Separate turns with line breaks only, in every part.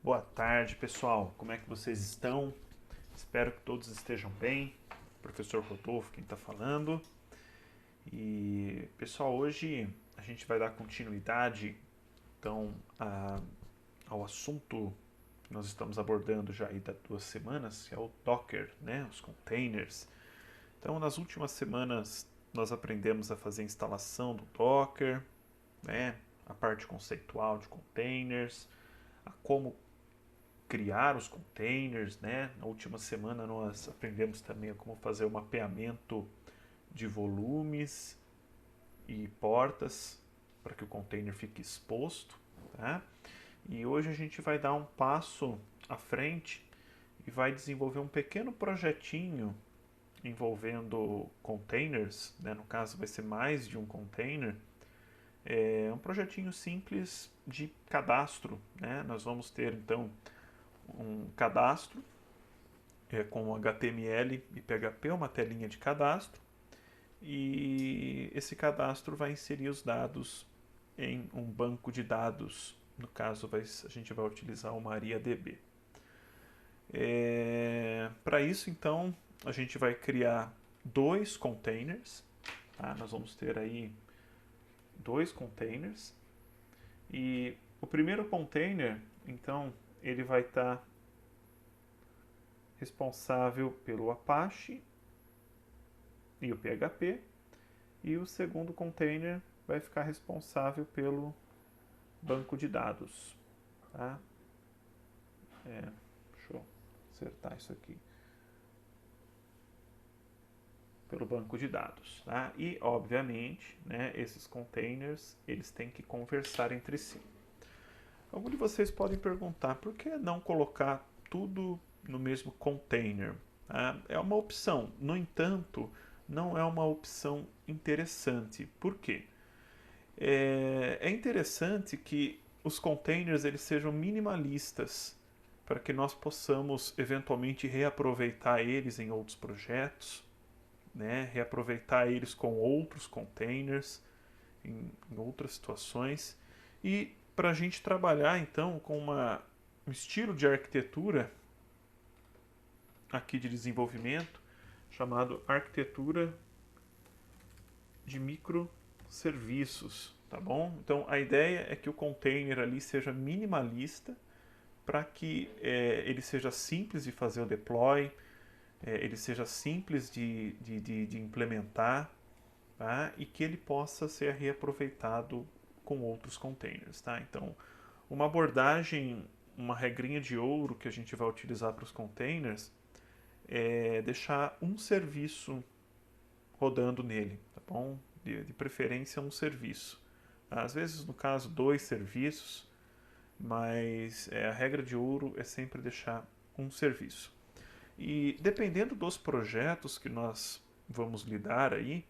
Boa tarde, pessoal. Como é que vocês estão? Espero que todos estejam bem. Professor Rodolfo, quem está falando. E, pessoal, hoje a gente vai dar continuidade, então, ao assunto que nós estamos abordando já aí há 2 semanas, que é o Docker, né? Os containers. Então, nas últimas semanas, nós aprendemos a fazer a instalação do Docker, né? A parte conceitual de containers, a como criar os containers, né? Na última semana nós aprendemos também como fazer o mapeamento de volumes e portas para que o container fique exposto, tá? E hoje a gente vai dar um passo à frente e vai desenvolver um pequeno projetinho envolvendo containers, né? No caso vai ser mais de um container. É um projetinho simples de cadastro, né? Nós vamos ter então um cadastro com HTML e PHP, uma telinha de cadastro, e esse cadastro vai inserir os dados em um banco de dados. No caso, a gente vai utilizar o MariaDB. Para isso, então, a gente vai criar dois containers. Tá? Nós vamos ter aí dois containers. E o primeiro container, então, ele vai estar responsável pelo Apache e o PHP, e o segundo container vai ficar responsável pelo banco de dados. Tá? Deixa eu acertar isso aqui. Pelo banco de dados. Tá? E, obviamente, né, esses containers eles têm que conversar entre si. Alguns de vocês podem perguntar por que não colocar tudo no mesmo container? Tá? É uma opção, no entanto, não é uma opção interessante. Por quê? É interessante que os containers eles sejam minimalistas para que nós possamos eventualmente reaproveitar eles em outros projetos, né? Reaproveitar eles com outros containers em outras situações e para a gente trabalhar então com um estilo de arquitetura aqui de desenvolvimento chamado arquitetura de microserviços, tá bom? Então a ideia é que o container ali seja minimalista para que ele seja simples de fazer o deploy, ele seja simples de implementar, tá? E que ele possa ser reaproveitado com outros containers. Tá? Então, uma abordagem, uma regrinha de ouro que a gente vai utilizar para os containers é deixar um serviço rodando nele, tá bom? De preferência um serviço. Às vezes, no caso, dois serviços, mas a regra de ouro é sempre deixar um serviço. E dependendo dos projetos que nós vamos lidar aí,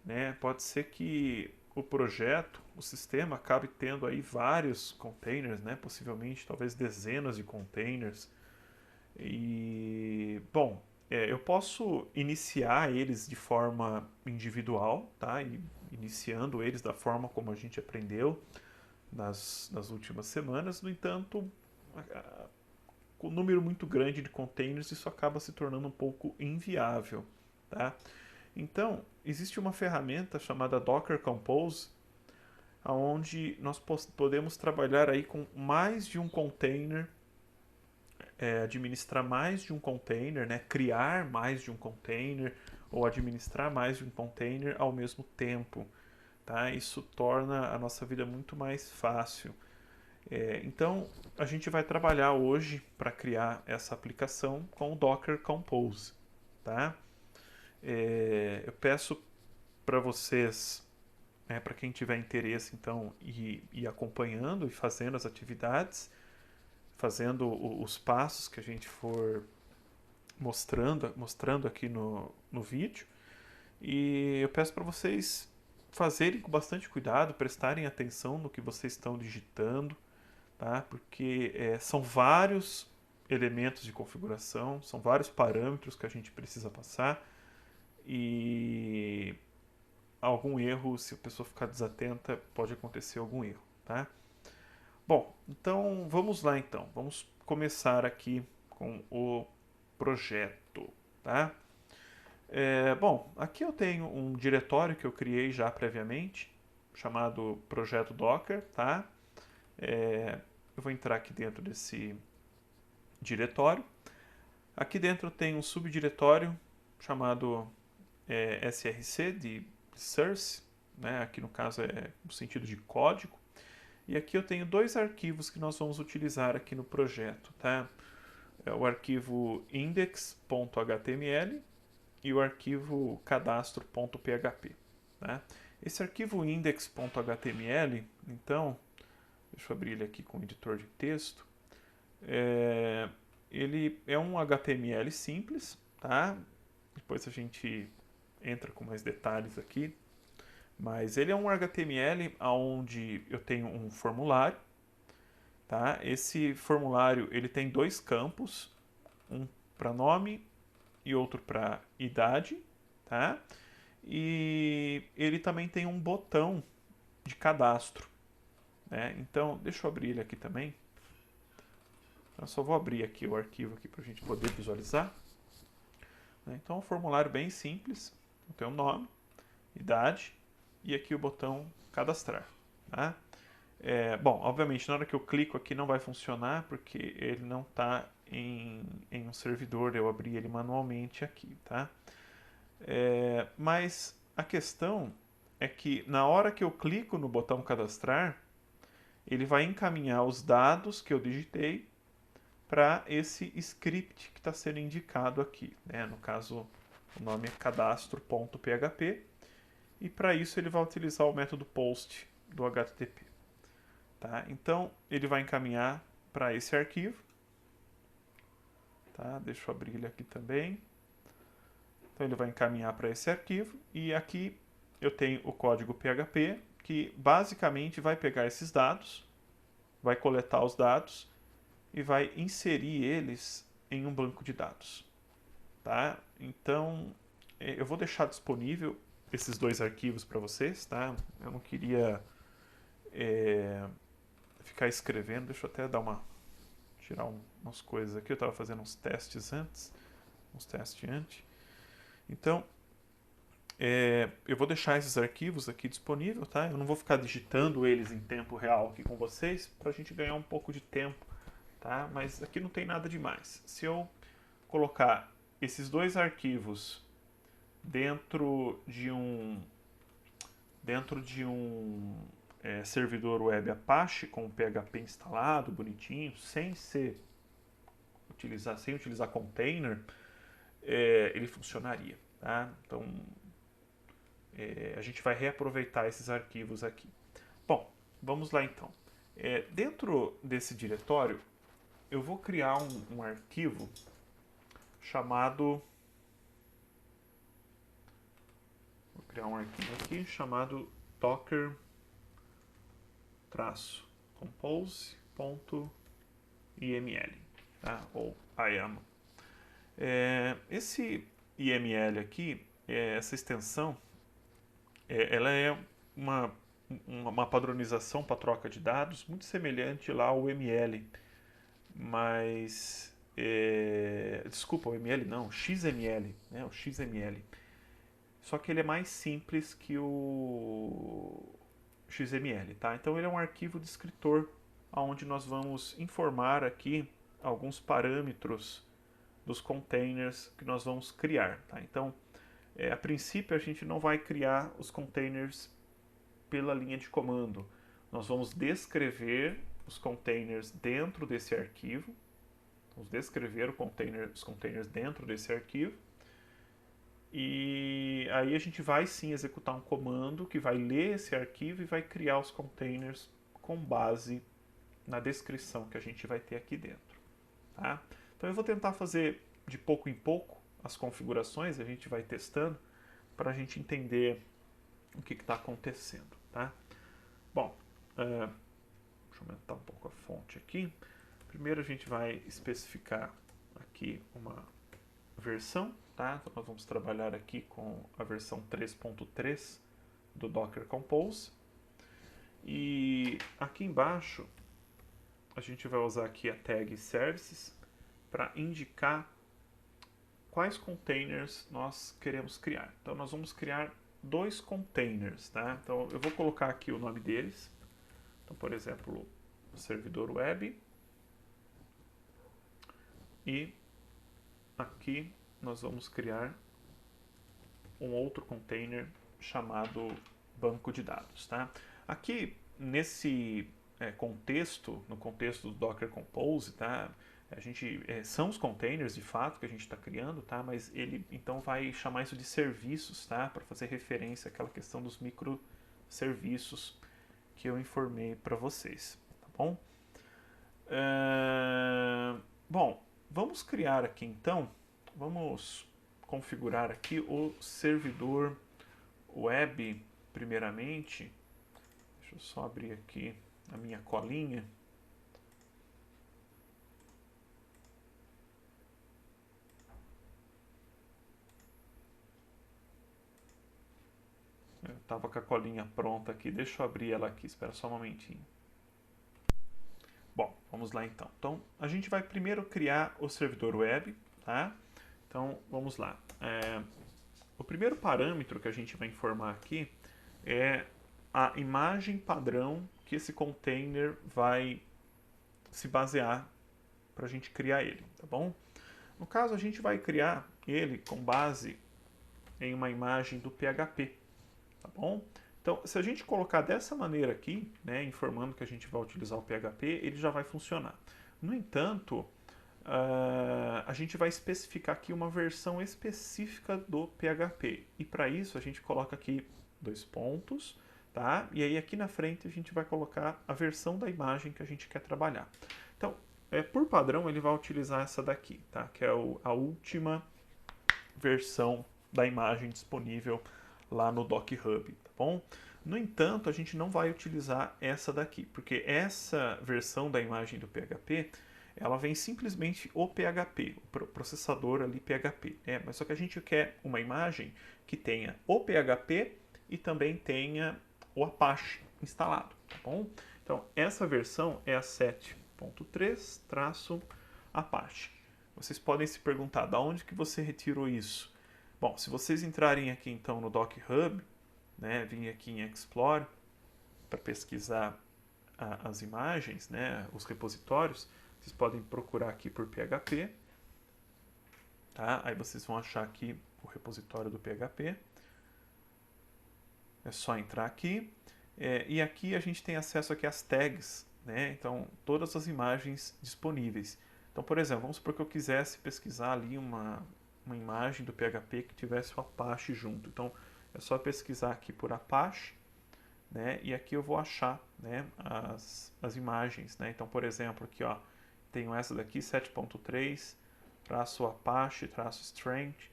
né, pode ser que o projeto, o sistema acabe tendo aí vários containers, né, possivelmente talvez dezenas de containers. E bom, eu posso iniciar eles de forma individual, tá? E iniciando eles da forma como a gente aprendeu nas últimas semanas. No entanto, com um número muito grande de containers, isso acaba se tornando um pouco inviável, tá? Então, existe uma ferramenta chamada Docker Compose, onde nós podemos trabalhar aí com mais de um container, administrar mais de um container, né? Criar mais de um container ou administrar mais de um container ao mesmo tempo. Tá? Isso torna a nossa vida muito mais fácil. Então, a gente vai trabalhar hoje para criar essa aplicação com o Docker Compose. Tá? Eu peço para vocês, para quem tiver interesse, então, ir acompanhando e fazendo as atividades, fazendo os passos que a gente for mostrando aqui no vídeo. E eu peço para vocês fazerem com bastante cuidado, prestarem atenção no que vocês estão digitando, tá? Porque são vários elementos de configuração, são vários parâmetros que a gente precisa passar e algum erro, se a pessoa ficar desatenta, pode acontecer algum erro, tá? Bom, então vamos lá então. Vamos começar aqui com o projeto, tá? Bom, aqui eu tenho um diretório que eu criei já previamente, chamado Projeto Docker, tá? Eu vou entrar aqui dentro desse diretório. Aqui dentro tem um subdiretório chamado src, de source, né? Aqui no caso é no sentido de código. E aqui eu tenho dois arquivos que nós vamos utilizar aqui no projeto, tá? É o arquivo index.html e o arquivo cadastro.php, tá? Esse arquivo index.html, então, deixa eu abrir ele aqui com o editor de texto, ele é um HTML simples, tá? Depois a gente entra com mais detalhes aqui, mas ele é um HTML onde eu tenho um formulário, tá? Esse formulário ele tem dois campos, um para nome e outro para idade, tá? E ele também tem um botão de cadastro, né? Então, deixa eu abrir ele aqui também. Eu só vou abrir aqui o arquivo aqui para a gente poder visualizar. Então, é um formulário bem simples. Tem o nome, idade e aqui o botão cadastrar, tá? Bom, obviamente, na hora que eu clico aqui não vai funcionar porque ele não está em um servidor, eu abri ele manualmente aqui, tá? Mas a questão é que na hora que eu clico no botão cadastrar, ele vai encaminhar os dados que eu digitei para esse script que está sendo indicado aqui, né? No caso, o nome é cadastro.php e para isso ele vai utilizar o método post do HTTP. Tá? Então, ele vai encaminhar para esse arquivo. Tá? Deixa eu abrir ele aqui também. Então, ele vai encaminhar para esse arquivo. E aqui eu tenho o código PHP, que basicamente vai pegar esses dados, vai coletar os dados e vai inserir eles em um banco de dados. Tá? Então, eu vou deixar disponível esses dois arquivos para vocês. Tá? Eu não queria ficar escrevendo. Deixa eu até tirar umas coisas aqui. Eu estava fazendo uns testes antes. Então, eu vou deixar esses arquivos aqui disponíveis, tá? Eu não vou ficar digitando eles em tempo real aqui com vocês, para a gente ganhar um pouco de tempo, tá? Mas aqui não tem nada demais. Se eu colocar esses dois arquivos dentro de um servidor web Apache com o PHP instalado, bonitinho, sem utilizar container, ele funcionaria. Tá? Então, a gente vai reaproveitar esses arquivos aqui. Bom, vamos lá então. Dentro desse diretório, eu vou criar um arquivo chamado... Vou criar um arquivo aqui chamado docker-compose.iml, tá? Ou IAM. Esse IML aqui, essa extensão, ela é uma padronização para troca de dados muito semelhante lá ao ML, mas desculpa, o ML não, o XML, né? O XML. Só que ele é mais simples que o XML, tá? Então ele é um arquivo descritor onde nós vamos informar aqui alguns parâmetros dos containers que nós vamos criar, tá? Então, a princípio a gente não vai criar os containers pela linha de comando. Nós vamos descrever os containers dentro desse arquivo. Vamos descrever os containers dentro desse arquivo. E aí a gente vai sim executar um comando que vai ler esse arquivo e vai criar os containers com base na descrição que a gente vai ter aqui dentro. Tá? Então eu vou tentar fazer de pouco em pouco as configurações, a gente vai testando para a gente entender o que está acontecendo. Tá? Bom, deixa eu aumentar um pouco a fonte aqui. Primeiro a gente vai especificar aqui uma versão. Tá? Então nós vamos trabalhar aqui com a versão 3.3 do Docker Compose. E aqui embaixo a gente vai usar aqui a tag services para indicar quais containers nós queremos criar. Então nós vamos criar 2 containers, tá? Então eu vou colocar aqui o nome deles. Então, por exemplo, o servidor web. E aqui nós vamos criar um outro container chamado banco de dados, tá? Aqui nesse contexto, no contexto do Docker Compose, tá? A gente são os containers de fato que a gente está criando, tá? Mas ele então vai chamar isso de serviços, tá? Para fazer referência àquela questão dos microserviços que eu informei para vocês, tá bom? Bom, vamos criar aqui então, vamos configurar aqui o servidor web primeiramente. Deixa eu só abrir aqui a minha colinha. Eu estava com a colinha pronta aqui, deixa eu abrir ela aqui, espera só um momentinho. Bom, vamos lá então. Então, a gente vai primeiro criar o servidor web, tá? Então, vamos lá. O primeiro parâmetro que a gente vai informar aqui é a imagem padrão que esse container vai se basear para a gente criar ele, tá bom? No caso, a gente vai criar ele com base em uma imagem do PHP, tá bom? Então, se a gente colocar dessa maneira aqui, né, informando que a gente vai utilizar o PHP, ele já vai funcionar. No entanto, a gente vai especificar aqui uma versão específica do PHP. E para isso, a gente coloca aqui 2 pontos, tá? E aí aqui na frente a gente vai colocar a versão da imagem que a gente quer trabalhar. Então, por padrão, ele vai utilizar essa daqui, tá? Que é a última versão da imagem disponível lá no DocHub, tá bom? No entanto, a gente não vai utilizar essa daqui, porque essa versão da imagem do PHP, ela vem simplesmente o PHP, o processador ali PHP. Mas só que a gente quer uma imagem que tenha o PHP e também tenha o Apache instalado, tá bom? Então, essa versão é a 7.3-Apache. Vocês podem se perguntar, da onde que você retirou isso? Bom, se vocês entrarem aqui então no DocHub, né, vir aqui em Explore para pesquisar as imagens, né, os repositórios, vocês podem procurar aqui por PHP, tá? Aí vocês vão achar aqui o repositório do PHP. É só entrar aqui. E aqui a gente tem acesso aqui às tags, né? Então, todas as imagens disponíveis. Então, por exemplo, vamos supor que eu quisesse pesquisar ali uma imagem do PHP que tivesse o Apache junto. Então, é só pesquisar aqui por Apache, né? E aqui eu vou achar, né, as imagens, né? Então, por exemplo, aqui, ó, tenho essa daqui, 7.3, traço Apache, traço Strength,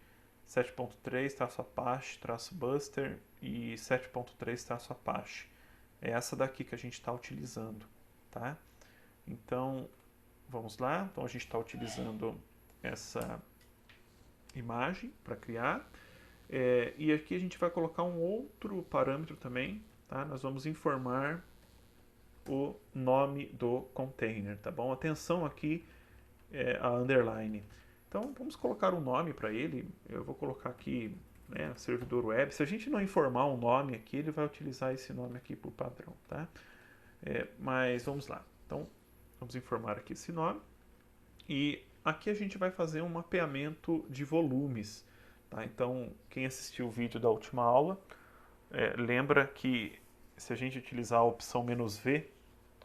7.3, traço Apache, traço Buster e 7.3, traço Apache. É essa daqui que a gente está utilizando, tá? Então, vamos lá. Então, a gente está utilizando essa imagem para criar. E aqui a gente vai colocar um outro parâmetro também, tá? Nós vamos informar o nome do container, tá bom? Atenção aqui, a underline. Então, vamos colocar um nome para ele. Eu vou colocar aqui, né, servidor web. Se a gente não informar um nome aqui, ele vai utilizar esse nome aqui por padrão, tá? Mas vamos lá. Então, vamos informar aqui esse nome. E aqui a gente vai fazer um mapeamento de volumes, tá? Então, quem assistiu o vídeo da última aula, lembra que se a gente utilizar a opção "-v"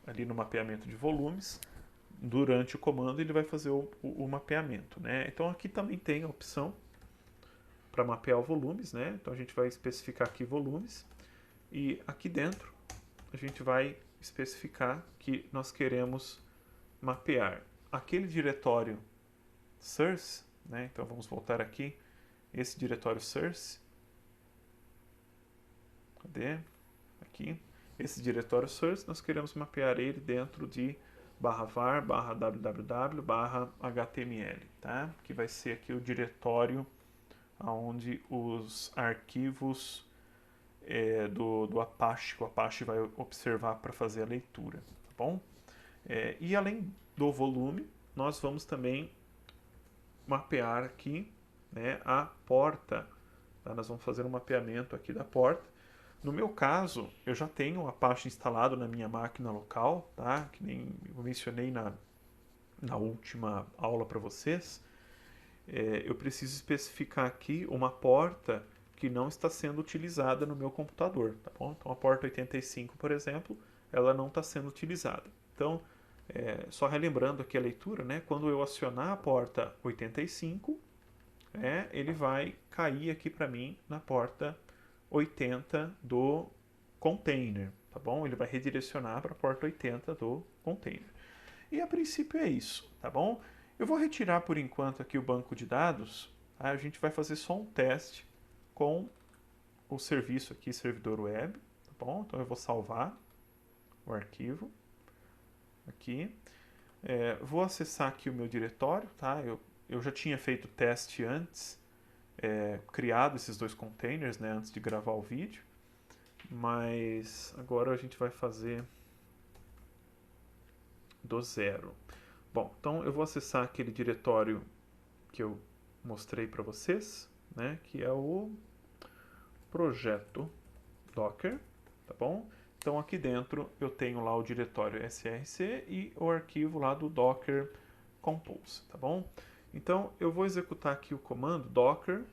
ali no mapeamento de volumes, durante o comando ele vai fazer o mapeamento, né? Então aqui também tem a opção para mapear volumes, né? Então a gente vai especificar aqui volumes e aqui dentro a gente vai especificar que nós queremos mapear aquele diretório source, né? Então vamos voltar aqui, esse diretório source, cadê? Aqui, esse diretório source, nós queremos mapear ele dentro de /var, /www, /html, tá? Que vai ser aqui o diretório onde os arquivos do Apache, que o Apache vai observar para fazer a leitura, tá bom? E além do volume, nós vamos também mapear aqui, né, a porta. Tá? Nós vamos fazer um mapeamento aqui da porta. No meu caso, eu já tenho o Apache instalado na minha máquina local, tá? Que nem eu mencionei na última aula para vocês. Eu preciso especificar aqui uma porta que não está sendo utilizada no meu computador, tá bom? Então a porta 85, por exemplo, ela não está sendo utilizada. Então, só relembrando aqui a leitura, né? Quando eu acionar a porta 85, ele vai cair aqui para mim na porta 80 do container, tá bom? Ele vai redirecionar para a porta 80 do container. E a princípio é isso, tá bom? Eu vou retirar por enquanto aqui o banco de dados, tá? A gente vai fazer só um teste com o serviço aqui, servidor web, tá bom? Então eu vou salvar o arquivo aqui. Vou acessar aqui o meu diretório, tá? Eu já tinha feito teste antes, criado esses dois containers, né, antes de gravar o vídeo, mas agora a gente vai fazer do zero. Bom, então eu vou acessar aquele diretório que eu mostrei para vocês, né, que é o projeto Docker, tá bom? Então aqui dentro eu tenho lá o diretório src e o arquivo lá do Docker Compose, tá bom? Então eu vou executar aqui o comando Docker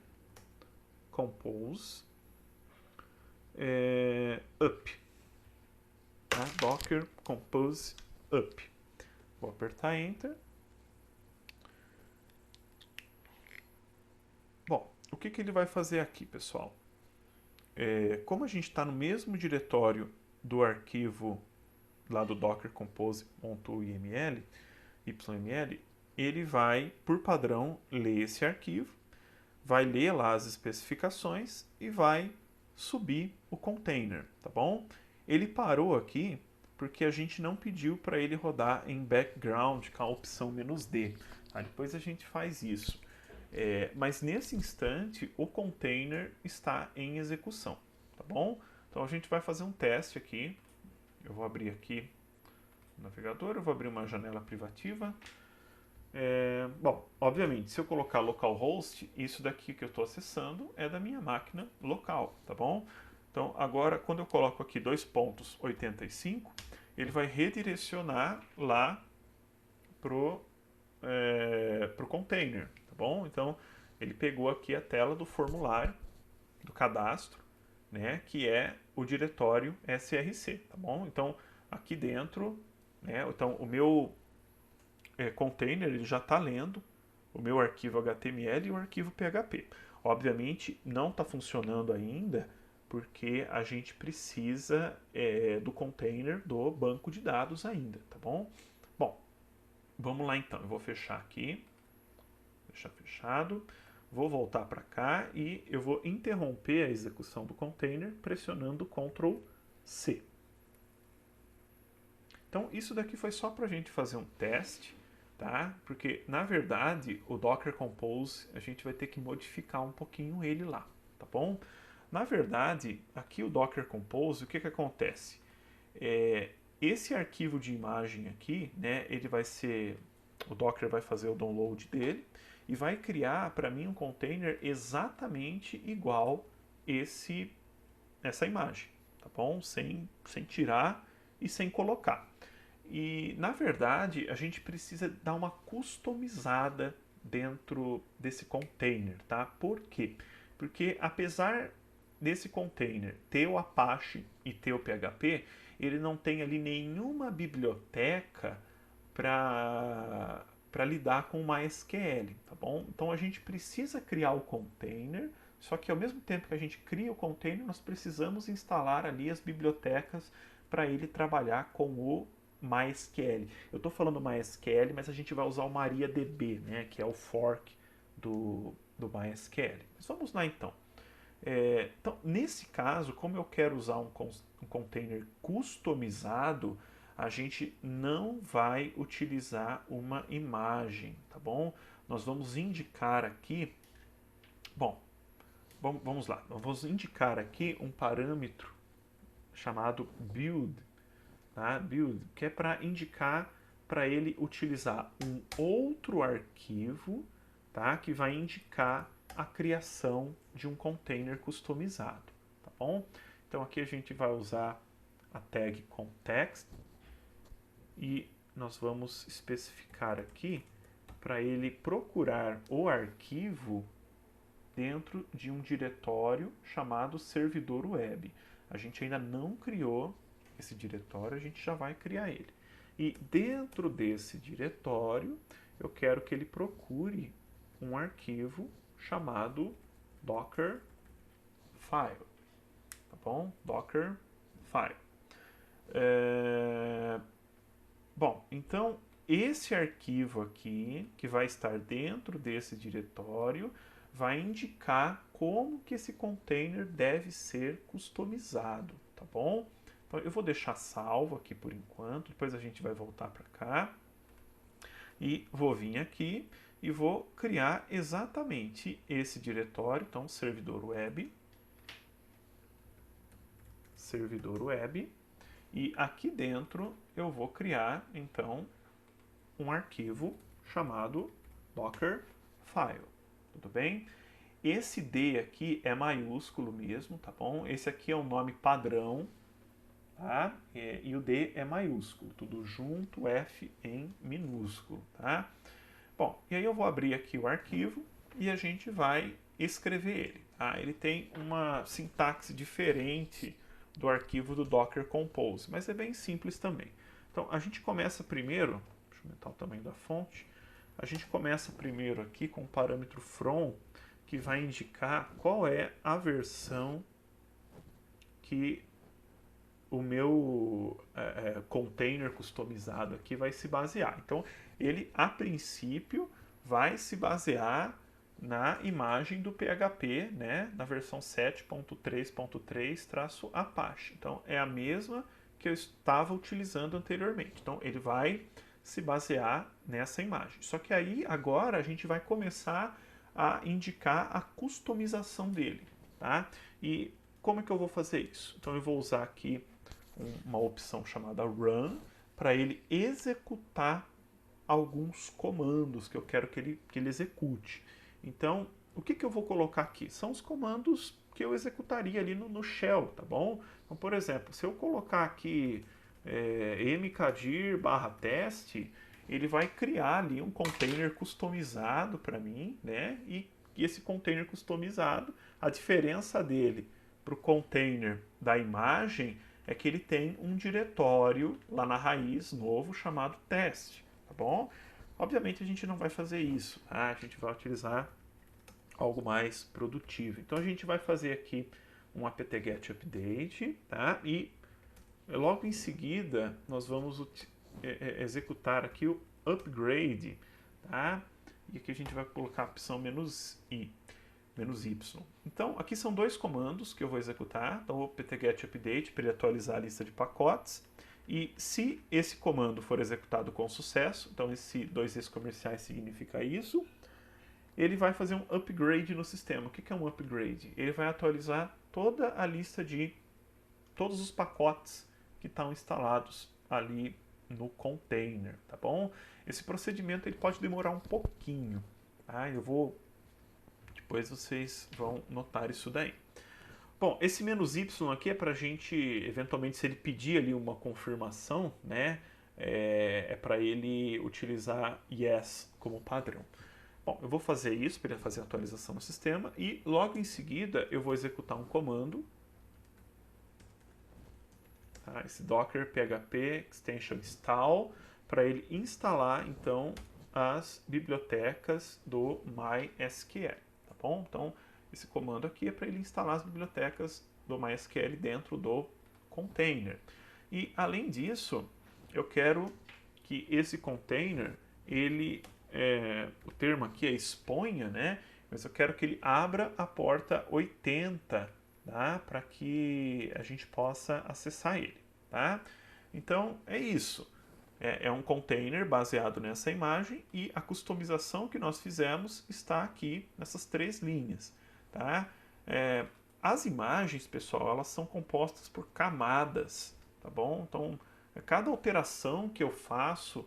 Compose up, tá? Docker Compose up. Vou apertar Enter. Bom, o que ele vai fazer aqui, pessoal? Como a gente está no mesmo diretório do arquivo lá do Docker Compose.yml, ele vai, por padrão, ler esse arquivo, vai ler lá as especificações e vai subir o container, tá bom? Ele parou aqui porque a gente não pediu para ele rodar em background com a opção "-d". Tá? Depois a gente faz isso. Mas nesse instante o container está em execução, tá bom? Então a gente vai fazer um teste aqui. Eu vou abrir aqui o navegador, eu vou abrir uma janela privativa. Bom, obviamente, se eu colocar localhost, isso daqui que eu estou acessando é da minha máquina local, tá bom? Então, agora, quando eu coloco aqui 2.85, ele vai redirecionar lá pro container, tá bom? Então, ele pegou aqui a tela do formulário, do cadastro, né, que é o diretório src, tá bom? Então, aqui dentro, né, então o meu container ele já está lendo o meu arquivo HTML e o arquivo PHP. Obviamente não está funcionando ainda porque a gente precisa do container do banco de dados ainda, tá bom? Bom, vamos lá então. Eu vou fechar aqui, deixar fechado. Vou voltar para cá e eu vou interromper a execução do container pressionando Ctrl C. Então isso daqui foi só para a gente fazer um teste, tá? Porque na verdade o Docker Compose a gente vai ter que modificar um pouquinho ele lá, tá bom? Na verdade, aqui o Docker Compose, o que acontece? Esse arquivo de imagem aqui, né, ele vai ser, o Docker vai fazer o download dele e vai criar para mim um container exatamente igual essa imagem, tá bom? Sem tirar e sem colocar. E na verdade a gente precisa dar uma customizada dentro desse container, tá? Por quê? Porque apesar desse container ter o Apache e ter o PHP, ele não tem ali nenhuma biblioteca para lidar com o MySQL, tá bom? Então a gente precisa criar o container, só que ao mesmo tempo que a gente cria o container, nós precisamos instalar ali as bibliotecas para ele trabalhar com o MySQL. Eu estou falando MySQL, mas a gente vai usar o MariaDB, né, que é o fork do MySQL. Mas vamos lá então. Então, nesse caso, como eu quero usar um container customizado, a gente não vai utilizar uma imagem, tá bom? Nós vamos indicar aqui, bom, vamos lá, vamos indicar aqui um parâmetro chamado build, tá? Build, que é para indicar para ele utilizar um outro arquivo, tá? Que vai indicar a criação de um container customizado, tá bom? Então aqui a gente vai usar a tag context e nós vamos especificar aqui para ele procurar o arquivo dentro de um diretório chamado servidor web. A gente ainda não criou esse diretório, a gente já vai criar ele. E dentro desse diretório, eu quero que ele procure um arquivo chamado Dockerfile, tá bom? Dockerfile. Bom, então esse arquivo aqui, que vai estar dentro desse diretório, vai indicar como que esse container deve ser customizado, tá bom? Então eu vou deixar salvo aqui por enquanto, depois a gente vai voltar para cá e vou vir aqui e vou criar exatamente esse diretório, então servidor web, e aqui dentro eu vou criar então um arquivo chamado Dockerfile, tudo bem? Esse D aqui é maiúsculo mesmo, tá bom? Esse aqui é o nome padrão, tá? E o D é maiúsculo, tudo junto, F em minúsculo, tá? Bom, e aí eu vou abrir aqui o arquivo e a gente vai escrever ele, tá? Ele tem uma sintaxe diferente do arquivo do Docker Compose, mas é bem simples também. Então, a gente começa primeiro, deixa eu aumentar o tamanho da fonte, a gente começa primeiro aqui com o parâmetro from, que vai indicar qual é a versão que o meu container customizado aqui vai se basear. Então, ele, a princípio, vai se basear na imagem do PHP, né, na versão 7.3.3-Apache. Então, é a mesma que eu estava utilizando anteriormente. Então, ele vai se basear nessa imagem. Só que aí, agora, a gente vai começar a indicar a customização dele, tá? E como é que eu vou fazer isso? Então, eu vou usar aqui uma opção chamada Run para ele executar alguns comandos que eu quero que ele execute. Então, o que eu vou colocar aqui? São os comandos que eu executaria ali no shell, tá bom? Então, por exemplo, se eu colocar aqui mkdir/test, ele vai criar ali um container customizado para mim, né? E esse container customizado, a diferença dele para o container da imagem é que ele tem um diretório lá na raiz novo chamado teste, tá bom? Obviamente a gente não vai fazer isso, tá? A gente vai utilizar algo mais produtivo. Então a gente vai fazer aqui um apt-get update, tá? E logo em seguida nós vamos executar aqui o upgrade, tá? E aqui a gente vai colocar a opção "-i". "-y". Então, aqui são dois comandos que eu vou executar. Então, o apt-get update para ele atualizar a lista de pacotes. E se esse comando for executado com sucesso, então esse 2s comerciais significa isso, ele vai fazer um upgrade no sistema. O que é um upgrade? Ele vai atualizar toda a lista de todos os pacotes que estão instalados ali no container, tá bom? Esse procedimento ele pode demorar um pouquinho, tá? Depois vocês vão notar isso daí. Bom, esse "-y" aqui é para a gente, eventualmente, se ele pedir ali uma confirmação, né, é para ele utilizar yes como padrão. Bom, eu vou fazer isso para ele fazer a atualização no sistema e logo em seguida eu vou executar um comando, tá, esse docker php extension install, para ele instalar então as bibliotecas do MySQL. Bom, então, esse comando aqui é para ele instalar as bibliotecas do MySQL dentro do container. E, além disso, eu quero que esse container, o termo aqui é exponha, né? Mas eu quero que ele abra a porta 80, tá? Para que a gente possa acessar ele, tá? Então, é isso. É um container baseado nessa imagem e a customização que nós fizemos está aqui nessas três linhas, tá? As imagens, pessoal, elas são compostas por camadas, tá bom? Então, cada alteração que eu faço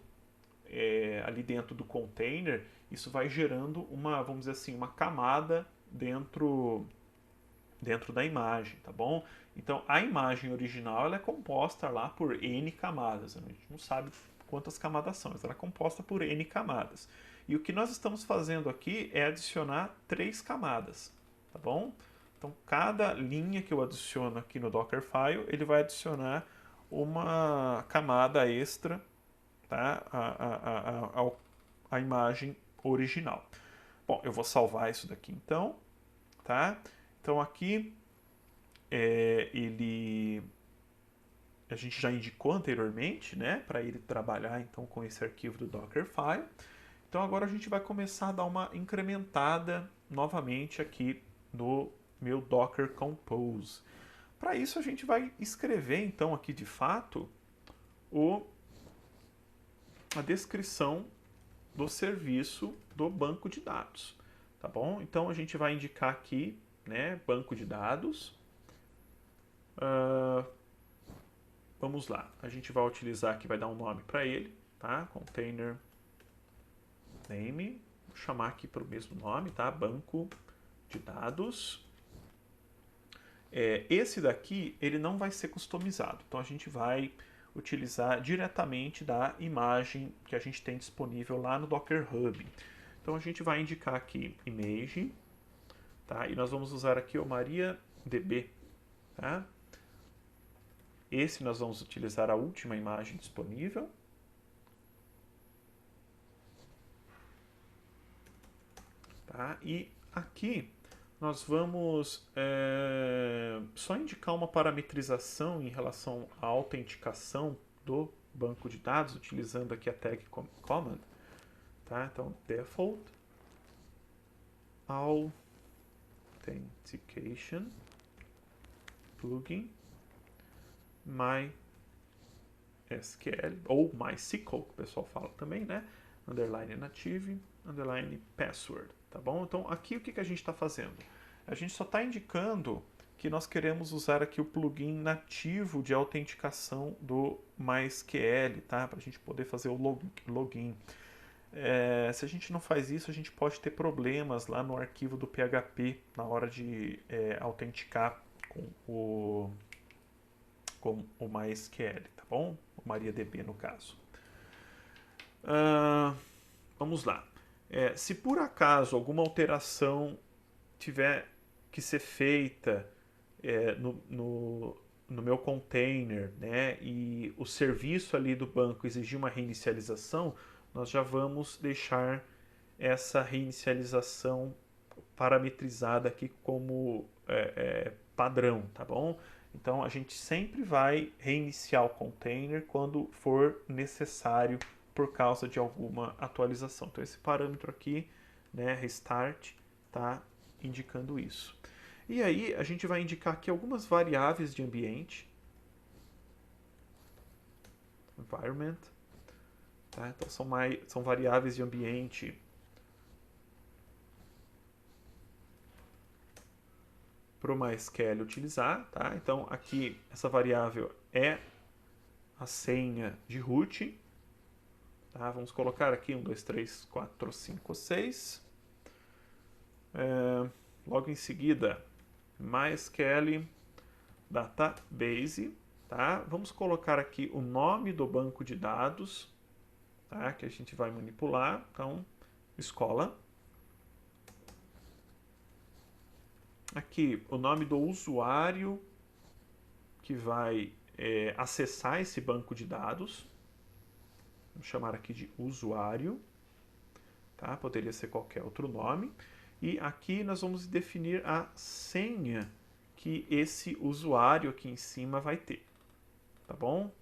ali dentro do container, isso vai gerando uma, vamos dizer assim, uma camada dentro da imagem, tá bom? Então, a imagem original ela é composta lá por N camadas. A gente não sabe quantas camadas são, mas ela é composta por N camadas. E o que nós estamos fazendo aqui é adicionar 3 camadas, tá bom? Então, cada linha que eu adiciono aqui no Dockerfile, ele vai adicionar uma camada extra, tá? A imagem original. Bom, eu vou salvar isso daqui então, tá? Então aqui a gente já indicou anteriormente, né, para ele trabalhar então com esse arquivo do Dockerfile. Então agora a gente vai começar a dar uma incrementada novamente aqui no meu Docker Compose. Para isso a gente vai escrever então aqui de fato a descrição do serviço do banco de dados, tá bom? Então a gente vai indicar aqui, né, banco de dados. Vamos lá, a gente vai utilizar aqui, vai dar um nome para ele, tá? Container name, vou chamar aqui para o mesmo nome, tá? Banco de dados. Esse daqui, ele não vai ser customizado, então a gente vai utilizar diretamente da imagem que a gente tem disponível lá no Docker Hub. Então a gente vai indicar aqui image, tá? E nós vamos usar aqui o MariaDB, tá? Esse nós vamos utilizar a última imagem disponível. Tá? E aqui nós vamos só indicar uma parametrização em relação à autenticação do banco de dados, utilizando aqui a tag command. Tá? Então, default authentication plugin MySQL, ou MySQL, que o pessoal fala também, né? Underline native, underline password, tá bom? Então, aqui o que a gente está fazendo? A gente só está indicando que nós queremos usar aqui o plugin nativo de autenticação do MySQL, tá? Para a gente poder fazer o login. Se a gente não faz isso, a gente pode ter problemas lá no arquivo do PHP na hora de autenticar com o MySQL, tá bom? O MariaDB no caso. Vamos lá. Se por acaso alguma alteração tiver que ser feita no meu container, né, e o serviço ali do banco exigir uma reinicialização, nós já vamos deixar essa reinicialização parametrizada aqui como padrão, tá bom? Então a gente sempre vai reiniciar o container quando for necessário por causa de alguma atualização. Então esse parâmetro aqui, né, restart, tá indicando isso. E aí a gente vai indicar aqui algumas variáveis de ambiente. Environment. Tá? Então são variáveis de ambiente para o MySQL utilizar, tá? Então aqui essa variável é a senha de root, tá? Vamos colocar aqui 1, 2, 3, 4, 5, 6. Logo em seguida, MySQL Database, tá? Vamos colocar aqui o nome do banco de dados, tá? Que a gente vai manipular, então escola. Aqui o nome do usuário que vai acessar esse banco de dados. Vamos chamar aqui de usuário, tá? Poderia ser qualquer outro nome. E aqui nós vamos definir a senha que esse usuário aqui em cima vai ter, tá bom?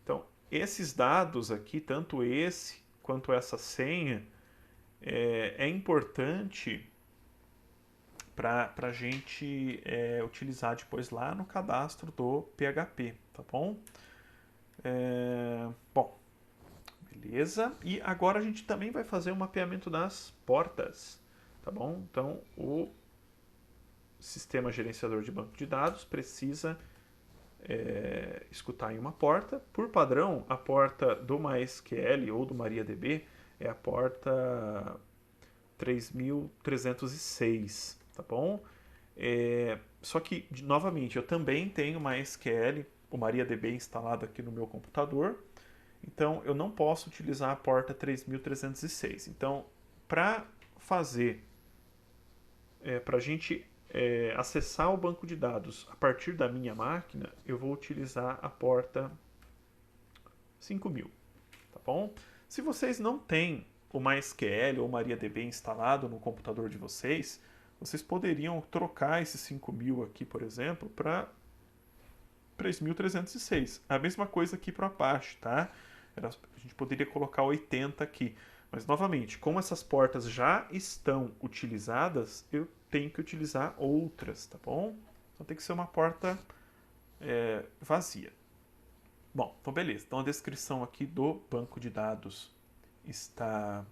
Então, esses dados aqui, tanto esse quanto essa senha, é importante para a gente utilizar depois lá no cadastro do PHP, tá bom? Bom, beleza. E agora a gente também vai fazer o mapeamento das portas, tá bom? Então, o sistema gerenciador de banco de dados precisa escutar em uma porta. Por padrão, a porta do MySQL ou do MariaDB é a porta 3306, tá bom? Só que, novamente, eu também tenho MySQL, o MariaDB instalado aqui no meu computador, então eu não posso utilizar a porta 3306. Então, para fazer, para a gente acessar o banco de dados a partir da minha máquina, eu vou utilizar a porta 5000, tá bom? Se vocês não têm o MySQL ou MariaDB instalado no computador de vocês, vocês poderiam trocar esse 5000 aqui, por exemplo, para 3306. A mesma coisa aqui para o Apache, tá? A gente poderia colocar 80 aqui. Mas, novamente, como essas portas já estão utilizadas, eu tenho que utilizar outras, tá bom? Então tem que ser uma porta vazia. Bom, então beleza. Então a descrição aqui do banco de dados está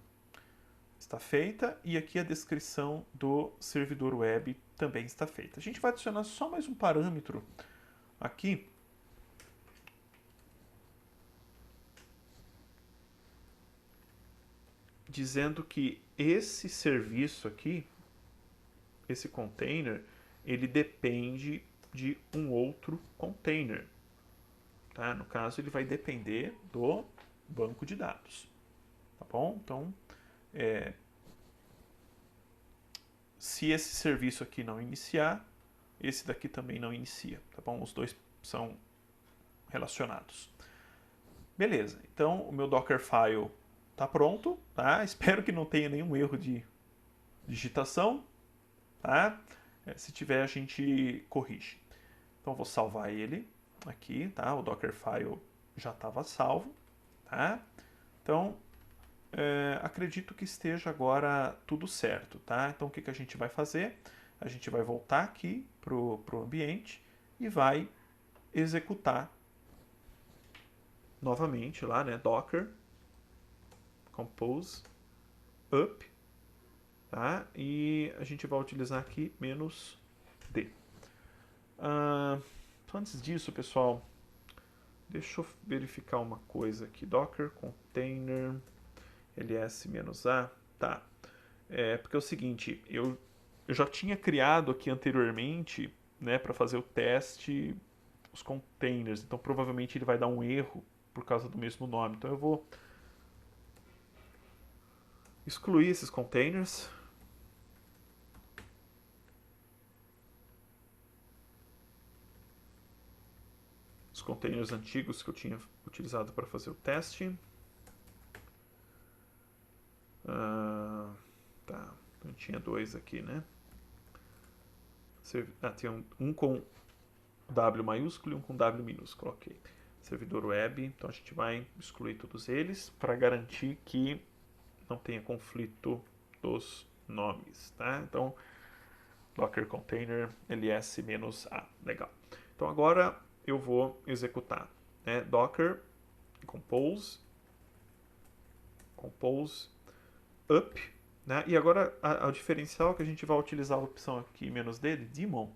feita e aqui a descrição do servidor web também está feita. A gente vai adicionar só mais um parâmetro aqui, dizendo que esse serviço aqui, esse container, ele depende de um outro container. Tá? No caso, ele vai depender do banco de dados. Tá bom? Então, se esse serviço aqui não iniciar, esse daqui também não inicia. Tá bom? Os dois são relacionados. Beleza, então o meu Dockerfile está pronto, tá? Espero que não tenha nenhum erro de digitação, tá? Se tiver, a gente corrige. Então vou salvar ele aqui, tá? O Dockerfile já estava salvo, tá? Então acredito que esteja agora tudo certo, tá? Então o que a gente vai fazer? A gente vai voltar aqui pro ambiente e vai executar novamente lá, né? Docker compose up, tá? E a gente vai utilizar aqui "-d". Então, antes disso, pessoal, deixa eu verificar uma coisa aqui. Docker container ls-a, tá? Porque é o seguinte, eu já tinha criado aqui anteriormente, né, para fazer o teste, os containers. Então, provavelmente ele vai dar um erro por causa do mesmo nome. Então, eu vou excluir esses containers. Os containers antigos que eu tinha utilizado para fazer o teste. Tá, eu tinha dois aqui, né? Tem um com W maiúsculo e um com W minúsculo, ok. Servidor web, então a gente vai excluir todos eles para garantir que não tenha conflito dos nomes, tá? Então, Docker Container ls-a, legal. Então agora eu vou executar, né? Docker compose up, né? E agora o diferencial é que a gente vai utilizar a opção aqui "-d", daemon,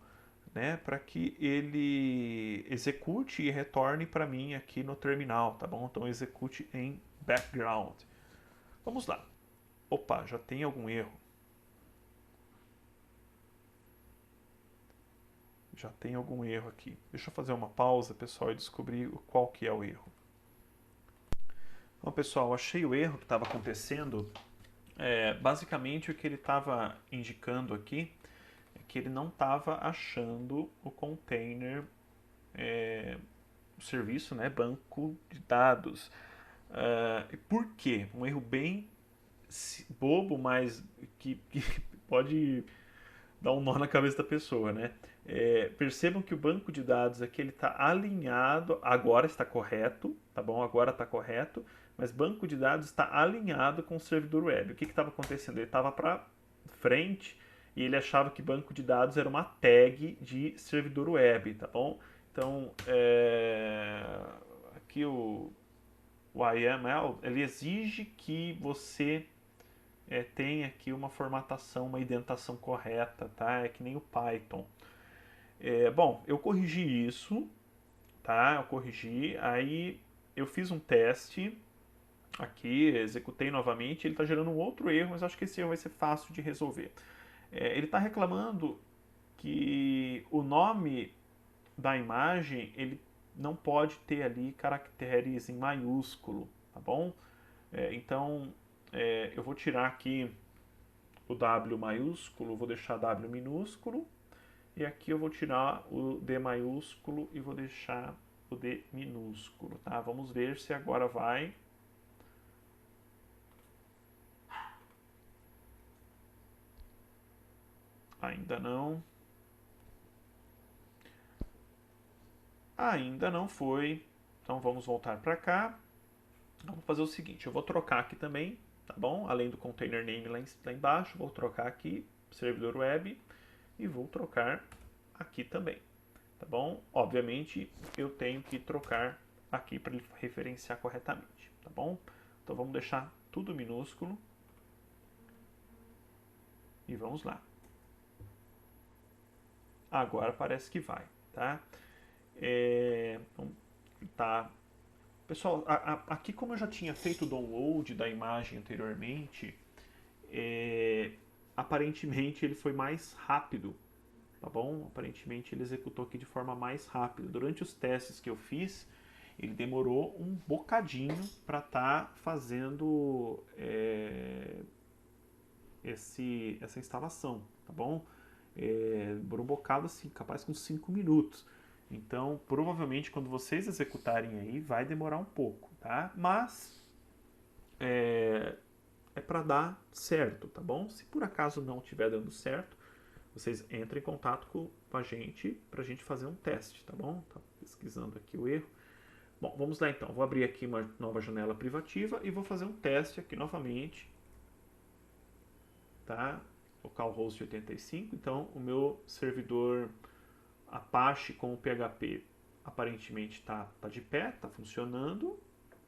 né? Para que ele execute e retorne para mim aqui no terminal, tá bom? Então execute em background. Vamos lá. Opa, já tem algum erro. Já tem algum erro aqui. Deixa eu fazer uma pausa, pessoal, e descobrir qual que é o erro. Bom, pessoal, achei o erro que estava acontecendo. Basicamente, o que ele estava indicando aqui é que ele não estava achando o container, o serviço, né, banco de dados. Por quê? Um erro bem bobo, mas que pode dar um nó na cabeça da pessoa, né? Percebam que o banco de dados aqui ele está alinhado, agora está correto, tá bom? Agora está correto, mas banco de dados está alinhado com o servidor web. O que estava acontecendo? Ele estava para frente e ele achava que banco de dados era uma tag de servidor web, tá bom? Então, aqui o YAML, ele exige que você tenha aqui uma formatação, uma indentação correta, tá? É que nem o Python. Bom, eu corrigi isso, tá? Eu corrigi, aí eu fiz um teste aqui, executei novamente, ele está gerando um outro erro, mas acho que esse erro vai ser fácil de resolver. Ele está reclamando que o nome da imagem, ele não pode ter ali caracteres em maiúsculo, tá bom? Então, eu vou tirar aqui o W maiúsculo, vou deixar W minúsculo, e aqui eu vou tirar o D maiúsculo e vou deixar o D minúsculo, tá? Vamos ver se agora vai. Ainda não. Ainda não foi. Então vamos voltar para cá. Vamos fazer o seguinte, eu vou trocar aqui também, tá bom? Além do container name lá embaixo, vou trocar aqui, servidor web, e vou trocar aqui também, tá bom? Obviamente, eu tenho que trocar aqui para ele referenciar corretamente, tá bom? Então vamos deixar tudo minúsculo. E vamos lá. Agora parece que vai, tá? Então, tá. Pessoal, aqui como eu já tinha feito o download da imagem anteriormente, aparentemente ele foi mais rápido, tá bom? Aparentemente ele executou aqui de forma mais rápida. Durante os testes que eu fiz, ele demorou um bocadinho para estar fazendo essa instalação, tá bom? Demorou um bocado assim, capaz com 5 minutos. Então, provavelmente, quando vocês executarem aí, vai demorar um pouco, tá? Mas é para dar certo, tá bom? Se por acaso não estiver dando certo, vocês entrem em contato com a gente para a gente fazer um teste, tá bom? Tá pesquisando aqui o erro. Bom, vamos lá então. Vou abrir aqui uma nova janela privativa e vou fazer um teste aqui novamente, tá? Localhost 85. Então, o meu servidor Apache com o PHP aparentemente tá de pé, tá funcionando,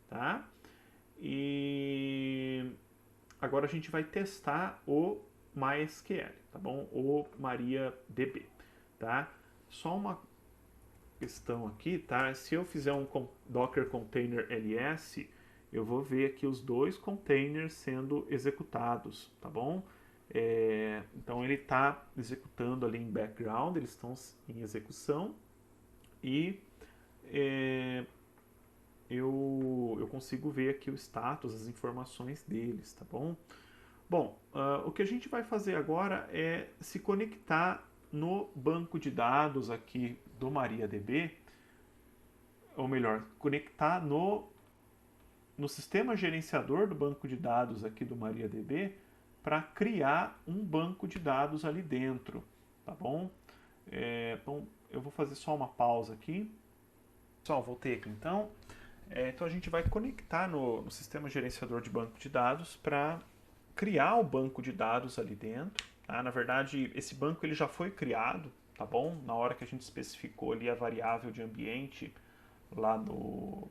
tá? E agora a gente vai testar o MySQL, tá bom? O MariaDB, tá? Só uma questão aqui, tá? Se eu fizer um Docker Container LS, eu vou ver aqui os dois containers sendo executados, tá bom? Então ele está executando ali em background, eles estão em execução e eu consigo ver aqui o status, as informações deles, tá bom? Bom, o que a gente vai fazer agora é se conectar no banco de dados aqui do MariaDB, ou melhor, conectar no sistema gerenciador do banco de dados aqui do MariaDB para criar um banco de dados ali dentro, tá bom? Bom, eu vou fazer só uma pausa aqui. Pessoal, voltei aqui então. Então a gente vai conectar no sistema gerenciador de banco de dados para criar o banco de dados ali dentro. Tá? Na verdade, esse banco ele já foi criado, tá bom? Na hora que a gente especificou ali a variável de ambiente lá no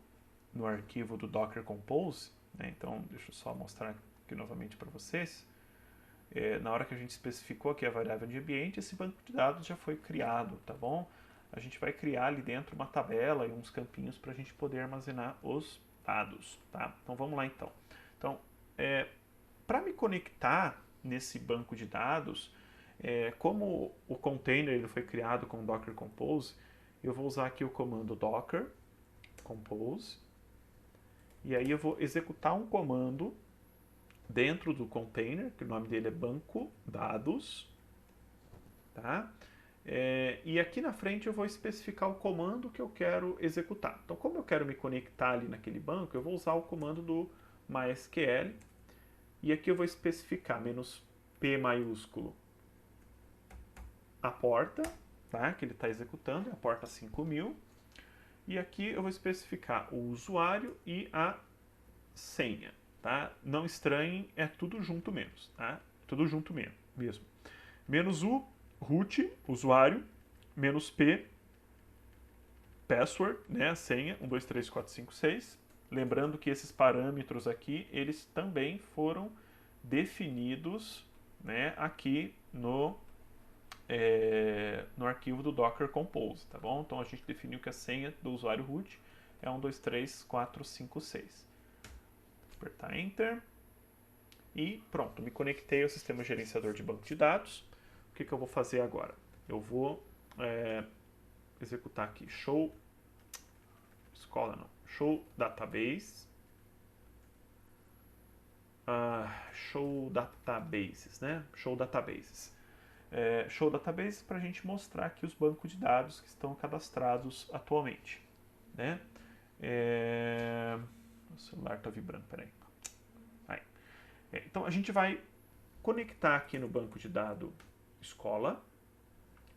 arquivo do Docker Compose, né? Então deixa eu só mostrar aqui novamente para vocês. Na hora que a gente especificou aqui a variável de ambiente, esse banco de dados já foi criado, tá bom? A gente vai criar ali dentro uma tabela e uns campinhos para a gente poder armazenar os dados, tá? Então vamos lá então. Então, para me conectar nesse banco de dados, como o container ele foi criado com Docker Compose, eu vou usar aqui o comando Docker Compose, e aí eu vou executar um comando dentro do container, que o nome dele é banco dados, tá? E aqui na frente eu vou especificar o comando que eu quero executar. Então, como eu quero me conectar ali naquele banco, eu vou usar o comando do MySQL, e aqui eu vou especificar "-p maiúsculo a porta, tá? Que ele está executando, é a porta 5000, e aqui eu vou especificar o usuário e a senha. Tá? Não estranhem, é tudo junto menos, tá? Tudo junto mesmo. -u, root, usuário, -p, password, né? A senha, 1, 2, 3, 4, 5, 6. Lembrando que esses parâmetros aqui, eles também foram definidos, né, aqui no no arquivo do Docker Compose, tá bom? Então a gente definiu que a senha do usuário root é 1, 2, 3, 4, 5, 6. Apertar Enter. E pronto, me conectei ao sistema gerenciador de banco de dados. O que eu vou fazer agora? Eu vou executar aqui show database. Show databases, né? Show databases. Show databases para a gente mostrar aqui os bancos de dados que estão cadastrados atualmente, né? O celular está vibrando, peraí. Então a gente vai conectar aqui no banco de dados escola,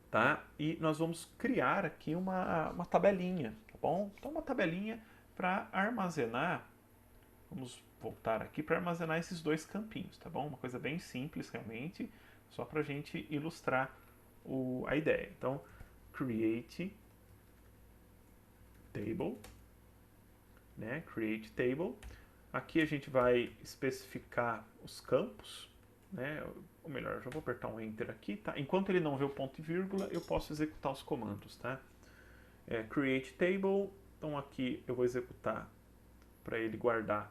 tá? E nós vamos criar aqui uma tabelinha, tá bom? Então uma tabelinha para armazenar, vamos voltar aqui para armazenar esses dois campinhos, tá bom? Uma coisa bem simples realmente, só para a gente ilustrar a ideia. Então, create table, né? Create table. Aqui a gente vai especificar os campos, né? Ou melhor, eu já vou apertar um Enter aqui, tá? Enquanto ele não vê o ponto e vírgula, eu posso executar os comandos, tá? Create table, então aqui eu vou executar para ele guardar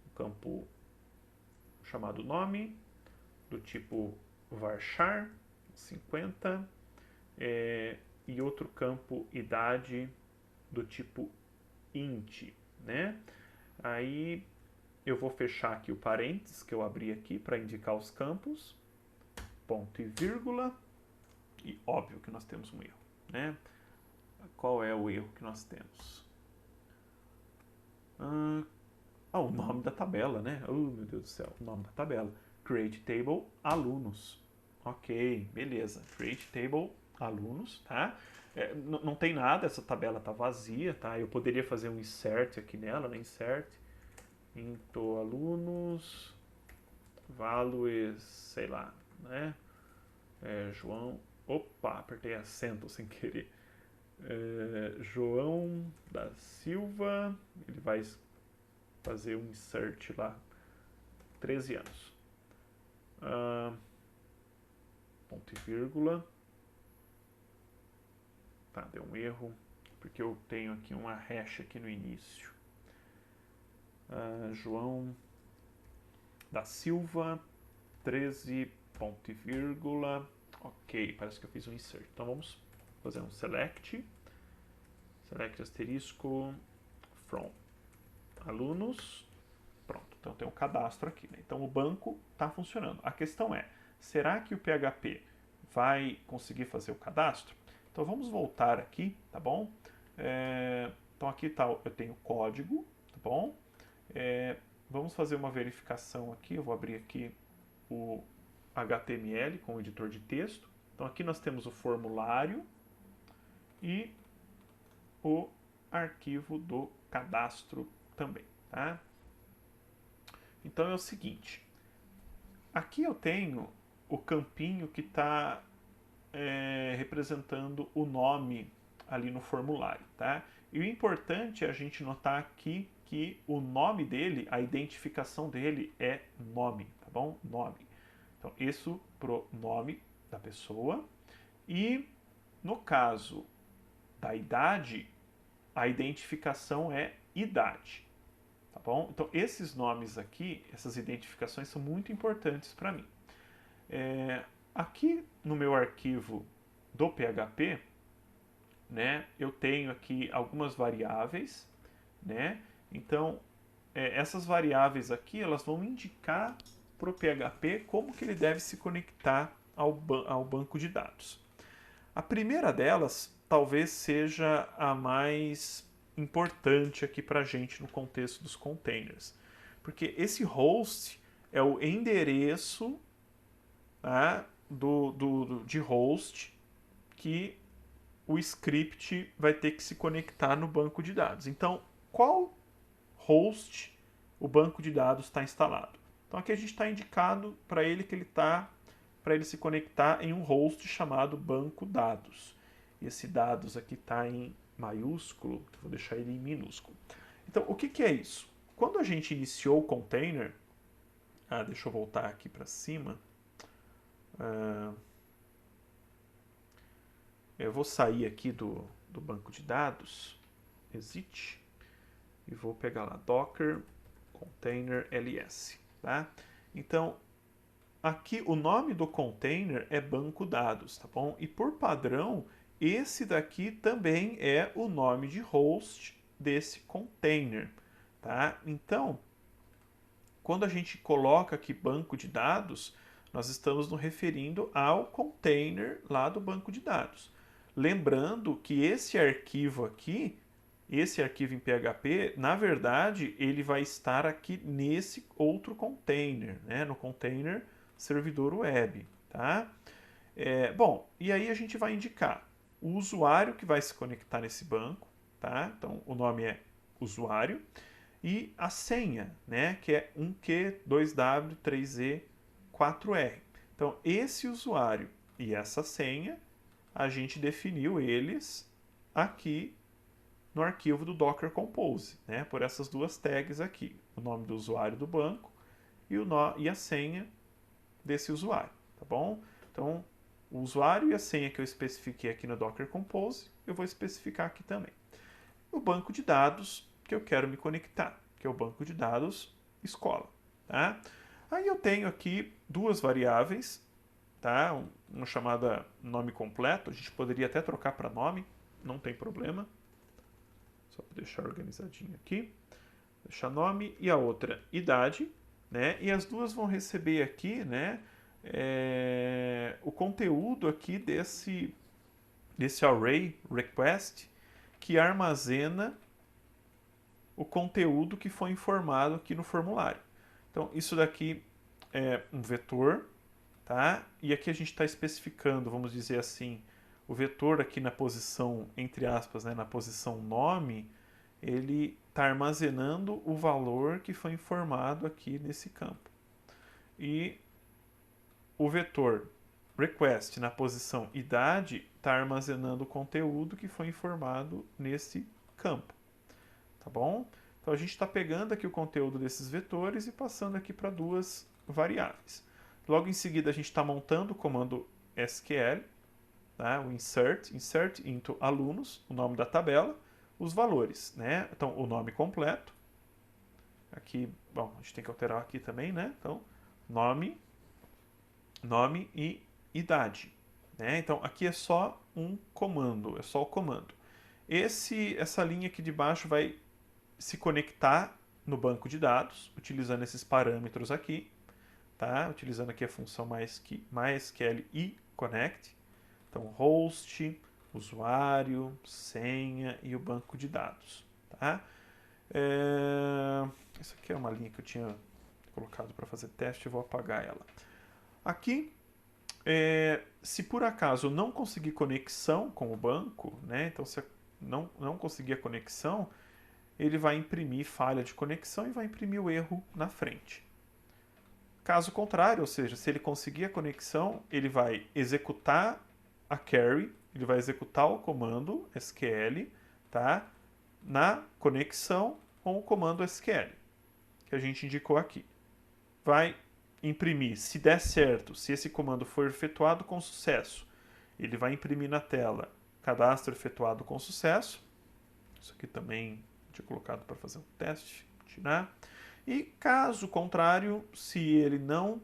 o campo chamado nome, do tipo varchar, 50, e outro campo idade do tipo int, né? Aí eu vou fechar aqui o parênteses que eu abri aqui para indicar os campos, ponto e vírgula, e óbvio que nós temos um erro, né? Qual é o erro que nós temos? O nome da tabela, né? Oh, meu Deus do céu, o nome da tabela. Create table alunos. Ok, beleza. Create table alunos, tá? Não tem nada, essa tabela tá vazia, tá? Eu poderia fazer um insert aqui nela, né? Insert into alunos values, sei lá, né? João, opa, apertei acento sem querer. João da Silva, ele vai fazer um insert lá, 13 anos. Ponto e vírgula. Tá, deu um erro, porque eu tenho aqui uma hash aqui no início. João da Silva, 13, ponto e vírgula. Ok, parece que eu fiz um insert. Então vamos fazer um select asterisco from alunos. Pronto, então tem um cadastro aqui, né? Então o banco está funcionando. A questão é, será que o PHP vai conseguir fazer o cadastro? Então vamos voltar aqui, tá bom? Então aqui tá, eu tenho código, tá bom? Vamos fazer uma verificação aqui, eu vou abrir aqui o HTML com o editor de texto. Então aqui nós temos o formulário e o arquivo do cadastro também, tá? Então é o seguinte, aqui eu tenho o campinho que está representando o nome ali no formulário, tá? E o importante é a gente notar aqui que o nome dele, a identificação dele é nome, tá bom? Nome. Então, isso pro nome da pessoa. E no caso da idade, a identificação é idade, tá bom? Então, esses nomes aqui, essas identificações são muito importantes para mim. Aqui no meu arquivo do PHP, né, eu tenho aqui algumas variáveis, né? Então, essas variáveis aqui, elas vão indicar para o PHP como que ele deve se conectar ao banco de dados. A primeira delas talvez seja a mais importante aqui para a gente no contexto dos containers, porque esse host é o endereço, tá, de host que o script vai ter que se conectar no banco de dados. Então, qual host o banco de dados está instalado? Então, aqui a gente está indicado para ele que ele está para ele se conectar em um host chamado banco dados. E esse dados aqui está em maiúsculo, vou deixar ele em minúsculo. Então, o que é isso? Quando a gente iniciou o container, deixa eu voltar aqui para cima. eu vou sair aqui do banco de dados, exit, e vou pegar lá Docker Container LS, tá? Então, aqui o nome do container é banco dados, tá bom? E por padrão, esse daqui também é o nome de host desse container, tá? Então, quando a gente coloca aqui banco de dados, nós estamos nos referindo ao container lá do banco de dados. Lembrando que esse arquivo aqui, esse arquivo em PHP, na verdade, ele vai estar aqui nesse outro container, né? No container servidor web, tá? Bom, e aí a gente vai indicar o usuário que vai se conectar nesse banco, tá? Então, o nome é usuário e a senha, né? Que é 1Q, 2W, 3E, 4R. Então, esse usuário e essa senha, a gente definiu eles aqui no arquivo do Docker Compose, né? Por essas duas tags aqui, o nome do usuário do banco e a senha desse usuário, tá bom? Então, o usuário e a senha que eu especifiquei aqui no Docker Compose, eu vou especificar aqui também. O banco de dados que eu quero me conectar, que é o banco de dados escola, tá? Aí eu tenho aqui duas variáveis, tá? Uma chamada nome completo, a gente poderia até trocar para nome, não tem problema. Só para deixar organizadinho aqui. Deixar nome e a outra idade, né? E as duas vão receber aqui, né? O conteúdo aqui desse array request que armazena o conteúdo que foi informado aqui no formulário. Então, isso daqui é um vetor, tá? E aqui a gente está especificando, vamos dizer assim, o vetor aqui na posição, entre aspas, né, na posição nome, ele está armazenando o valor que foi informado aqui nesse campo. E o vetor request na posição idade está armazenando o conteúdo que foi informado nesse campo. Tá bom? Então a gente está pegando aqui o conteúdo desses vetores e passando aqui para duas variáveis. Logo em seguida a gente está montando o comando SQL, tá? O insert into alunos, o nome da tabela, os valores, né? Então o nome completo. Aqui, bom, a gente tem que alterar aqui também, né? Então, nome e idade, né? Então aqui é só um comando, é só o comando. Essa linha aqui de baixo vai se conectar no banco de dados, utilizando esses parâmetros aqui, tá? Utilizando aqui a função MySQL e connect. Então, host, usuário, senha e o banco de dados, tá? Essa aqui é uma linha que eu tinha colocado para fazer teste, eu vou apagar ela. Aqui, se por acaso não conseguir conexão com o banco, né? Então, se não conseguir a conexão, ele vai imprimir falha de conexão e vai imprimir o erro na frente. Caso contrário, ou seja, se ele conseguir a conexão, ele vai executar a query, ele vai executar o comando SQL, tá? Na conexão com o comando SQL, que a gente indicou aqui. Vai imprimir, se der certo, se esse comando for efetuado com sucesso, ele vai imprimir na tela cadastro efetuado com sucesso. Isso aqui também tinha colocado para fazer um teste, tirar. E caso contrário, se ele não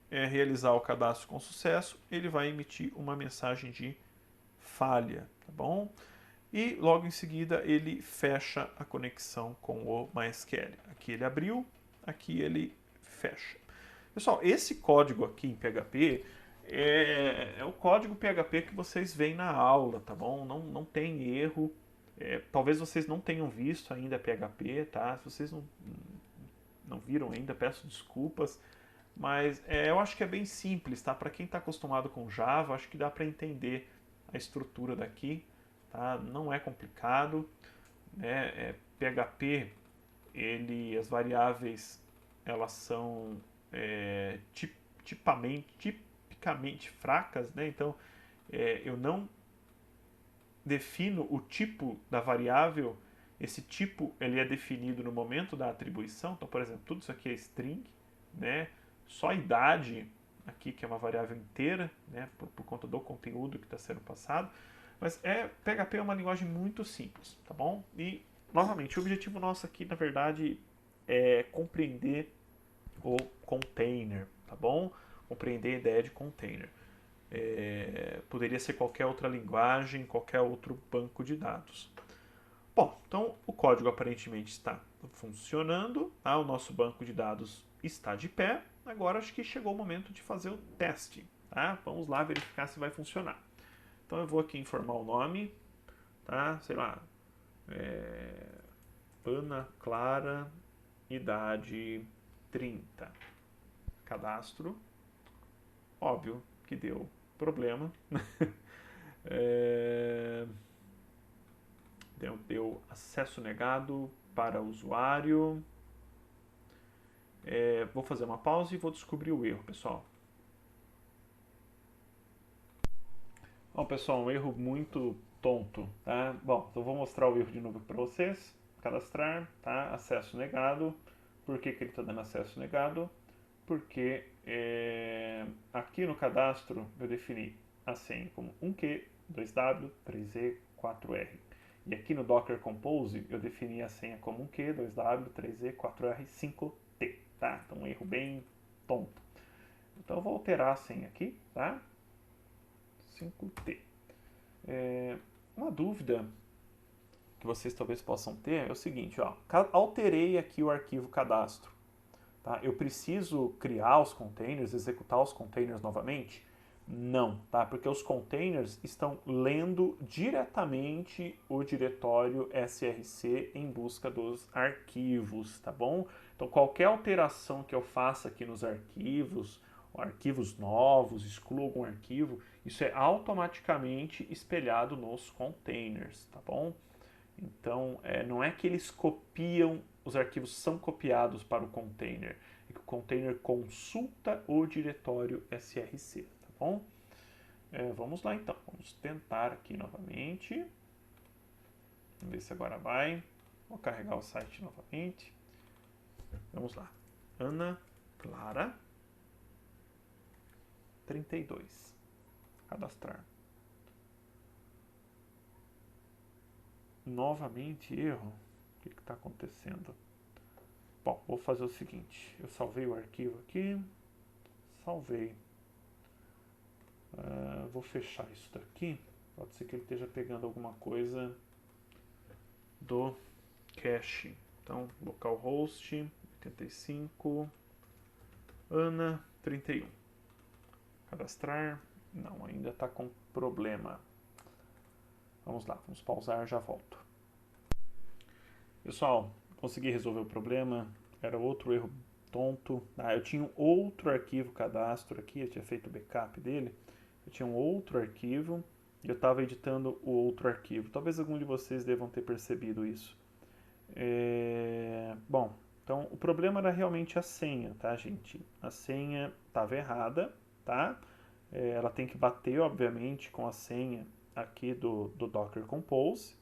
realizar o cadastro com sucesso, ele vai emitir uma mensagem de falha, tá bom? E logo em seguida ele fecha a conexão com o MySQL. Aqui ele abriu, aqui ele fecha. Pessoal, esse código aqui em PHP é o código PHP que vocês veem na aula, tá bom? Não tem erro. Talvez vocês não tenham visto ainda PHP, tá? Se vocês não viram ainda, peço desculpas. Mas eu acho que é bem simples, tá? Para quem está acostumado com Java, acho que dá para entender a estrutura daqui, tá? Não é complicado, né? PHP, as variáveis, elas são tipicamente fracas, né? Então, eu não defino o tipo da variável. Esse tipo ele é definido no momento da atribuição. Então, por exemplo, tudo isso aqui é string, né? Só a idade aqui, que é uma variável inteira, né, por conta do conteúdo que está sendo passado. Mas PHP é uma linguagem muito simples, tá bom? E, novamente, o objetivo nosso aqui, na verdade, é compreender o container, tá bom? Compreender a ideia de container. Poderia ser qualquer outra linguagem, qualquer outro banco de dados. Bom, então o código aparentemente está funcionando, tá? O nosso banco de dados está de pé. Agora acho que chegou o momento de fazer o teste. Tá? Vamos lá verificar se vai funcionar. Então eu vou aqui informar o nome, tá? Sei lá, Ana Clara, idade 30. Cadastro. Óbvio que deu problema. Deu acesso negado para o usuário. Vou fazer uma pausa e vou descobrir o erro, pessoal. Bom, pessoal, um erro muito tonto, tá? Bom, então vou mostrar o erro de novo para vocês. Cadastrar, tá? Acesso negado. Por que ele está dando acesso negado? Porque aqui no cadastro eu defini a senha como 1Q, 2W, 3E, 4R. E aqui no Docker Compose eu defini a senha como 1Q, 2W, 3E, 4R, 5T, tá? Então um erro bem tonto. Então eu vou alterar a senha aqui, tá? 5T. Uma dúvida que vocês talvez possam ter é o seguinte, ó, alterei aqui o arquivo cadastro. Tá? Eu preciso criar os containers, executar os containers novamente? Não, tá? Porque os containers estão lendo diretamente o diretório src em busca dos arquivos, tá bom? Então qualquer alteração que eu faça aqui nos arquivos, arquivos novos, excluo algum arquivo, isso é automaticamente espelhado nos containers, tá bom? Então, não é que eles copiam, os arquivos são copiados para o container, é que o container consulta o diretório src, tá bom? Vamos lá então, vamos tentar aqui novamente. Vamos ver se agora vai. Vou carregar o site novamente. Vamos lá. Ana Clara 32. Cadastrar. Novamente erro. O que está acontecendo? Bom, vou fazer o seguinte. Eu salvei o arquivo aqui. Salvei. Vou fechar isso daqui. Pode ser que ele esteja pegando alguma coisa do cache. Então, localhost 85, Ana 31. Cadastrar. Não, ainda está com problema. Vamos lá, vamos pausar, já volto. Pessoal, consegui resolver o problema. Era outro erro tonto. Eu tinha um outro arquivo cadastro aqui, eu tinha feito o backup dele. Eu tinha um outro arquivo e eu estava editando o outro arquivo. Talvez algum de vocês devam ter percebido isso. Bom, então o problema era realmente a senha, tá, gente? A senha estava errada, tá? Ela tem que bater, obviamente, com a senha aqui do Docker Compose,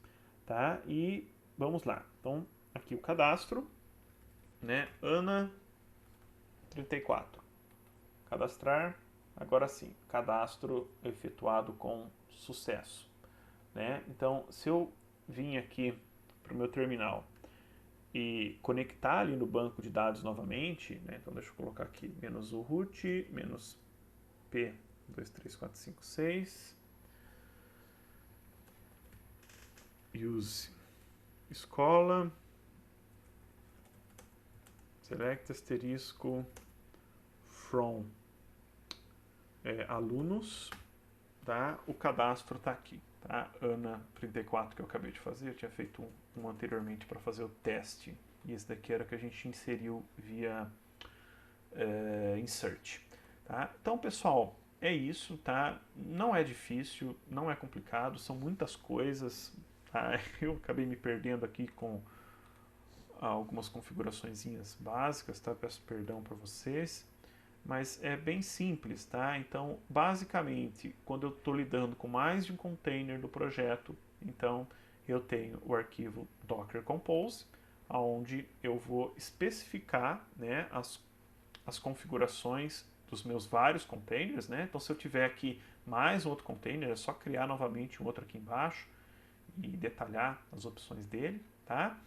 tá? E vamos lá. Então, aqui o cadastro, né? Ana 34. Cadastrar. Agora sim, cadastro efetuado com sucesso, né? Então, se eu vim aqui para o meu terminal e conectar ali no banco de dados novamente, né? Então deixa eu colocar aqui menos o root, menos P23456, use escola, select asterisco from alunos, tá? O cadastro está aqui, tá? Ana 34 que eu acabei de fazer, eu tinha feito um anteriormente para fazer o teste, e esse daqui era que a gente inseriu via insert, tá? Então, pessoal, é isso, tá? Não é difícil, não é complicado, são muitas coisas, tá? Eu acabei me perdendo aqui com algumas configuraçõezinhas básicas, tá? Peço perdão para vocês, mas é bem simples, tá? Então, basicamente, quando eu estou lidando com mais de um container do projeto, então eu tenho o arquivo Docker Compose, onde eu vou especificar, né, as configurações dos meus vários containers, né? Então, se eu tiver aqui mais um outro container, é só criar novamente um outro aqui embaixo e detalhar as opções dele, tá?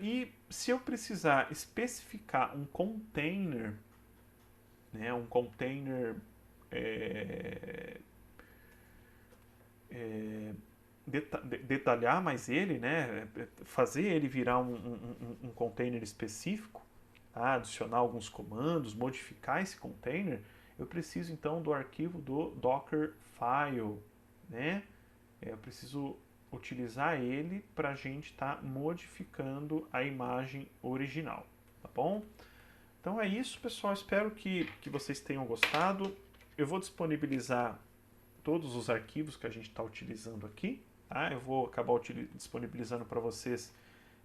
E se eu precisar especificar um container, né, um container detalhar mais ele, né, fazer ele virar um container específico, tá? Adicionar alguns comandos, modificar esse container, eu preciso então do arquivo do Dockerfile, né? Eu preciso utilizar ele para a gente estar modificando a imagem original, tá bom? Então é isso, pessoal. Espero que vocês tenham gostado. Eu vou disponibilizar todos os arquivos que a gente está utilizando aqui, tá? Eu vou acabar disponibilizando para vocês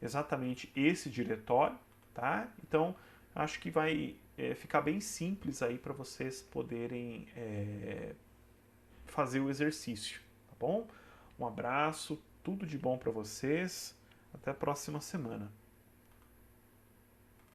exatamente esse diretório, tá? Então acho que vai ficar bem simples aí para vocês poderem fazer o exercício, tá bom? Um abraço, tudo de bom para vocês. Até a próxima semana.